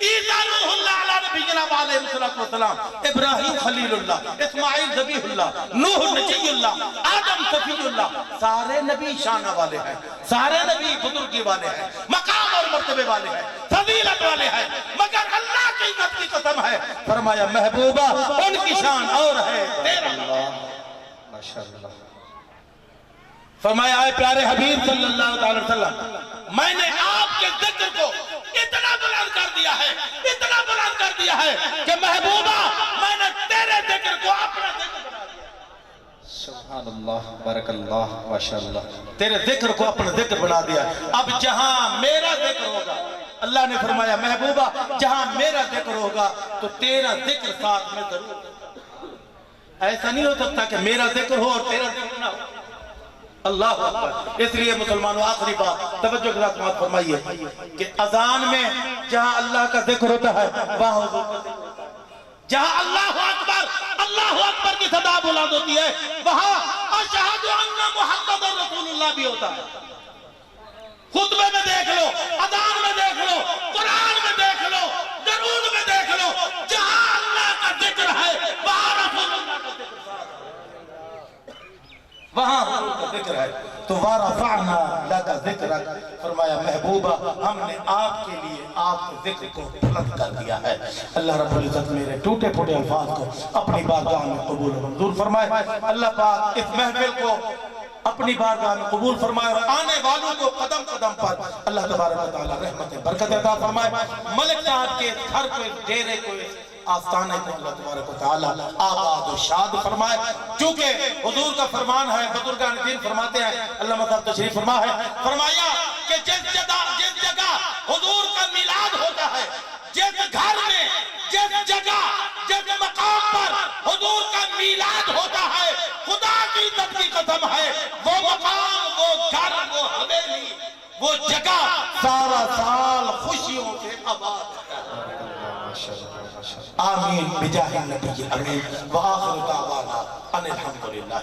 عیسیٰ روح اللہ علیہ نبینا علیہ السلام، ابراہیم خلیل اللہ، اسماعیل ذبیح اللہ، نوح نجی اللہ، آدم صفی اللہ، سارے نبی شانہ والے ہیں، سارے نبی بزرگی والے ہیں، مقام اور مرتبے والے ہیں، فضیلت والے ہیں. مگر اللہ کی عزت کی قسم ہے، فرمایا محبوبہ ان کی شان اور ہے، تیرا ماشاءاللہ. فرمایا اے پیارے حبیب صلی اللہ علیہ وسلم، میں نے آپ کے ذکر کو اتنا بلند کر دیا ہے، اتنا بلند کر دیا ہے کہ محبوبہ میں نے تیرے ذکر کو اپنا ذکر بنا دیا. سبحان اللہ، بارک اللہ، ماشاءاللہ. تیرے ذکر کو اپنا ذکر بنا دیا. اب جہاں میرا ذکر ہوگا، اللہ نے فرمایا محبوبہ جہاں میرا ذکر ہوگا تو تیرا ذکر ساتھ میں ضرور ہوگا. ایسا نہیں ہو سکتا کہ میرا ذکر ہو اور تیرا ذکر نہ ہو. اللہ اکبر. اس لیے مسلمانوں آخری بات توجہ کے ساتھ سماعت فرمائیے کہ اذان میں جہاں اللہ کا ذکر ہوتا ہے وہاں حضور کا ذکر ہوتا ہے. جہاں اللہ اکبر کی صدا بلند ہوتی ہے وہاں اشہد ان محمد رسول اللہ بھی ہوتا ہے. خطبے میں دیکھ لو، اذان میں دیکھ لو، قرآن میں دیکھ لو، درود میں دیکھ لو، جہاں اللہ کا ذکر ہے وہاں رسول اللہ کا ذکر ہے. وہاں حضور کا ذکر ہے. تو وَرَفَعْنَا لَكَ ذِكْرَكَ، فرمایا محبوبہ ہم نے آپ کے لیے آپ کے ذکر کو بلند کر دیا ہے. اللہ رب العزت میرے ٹوٹے پھوٹے الفاظ کو اپنی بارگاہ میں قبول و منظور فرمائے. اللہ پاک اس محفل کو اپنی بارگاہ میں قبول فرمائے اور آنے والوں کو قدم قدم پر اللہ تبارک و تعالی رحمت برکت عطا فرمائے. ملک صاحب کے گھر کو، ڈیرے کو، آستانے کو اللہ تبارک و تعالی آباد و شاد فرمائے. چونکہ حضور کا فرمان ہے، بزرگان دین فرماتے ہیں، علامہ صاحب تشریف فرما ہے، فرمایا کہ جس جگہ حضور کا میلاد ہوتا ہے، جس گھر میں، جس جگہ، جس مقام پر حضور کا میلاد ہوتا ہے، خدا کی عزت کی قسم ہے وہ مقام، وہ گھر، وہ حویلی، وہ جگہ سارا سال خوشیوں سے آباد ہے. آمین بجاہ النبی الامین وآخر دعوانا ان الحمدللہ.